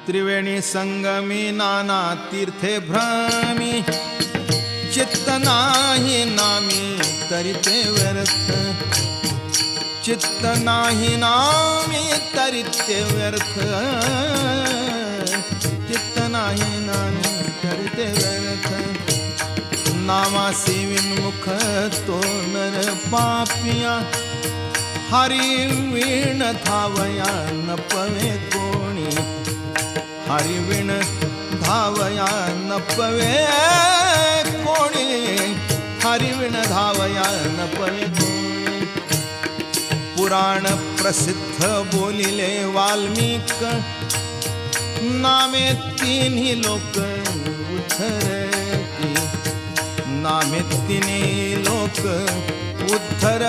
त्रिवेणी संगमी नाना तीर्थे भ्रमी चित्त नाही नामी तरी ते व्यर्थ चित्त नाही नामी तरी ते व्यर्थ चित्त नाही नामी तरी ते व्यर्थ नामासी विन्मुख तो नर पापिया हरी वीण धावया न पवे कोणी हरी वीण धावया न पवे कोणी हरी वीण धावया न पवे कोणी पुराण प्रसिद्ध बोलिले वाल्मीक नामे तिन्ही लोक उद्धरती नामे तिन्ही लोक उद्धर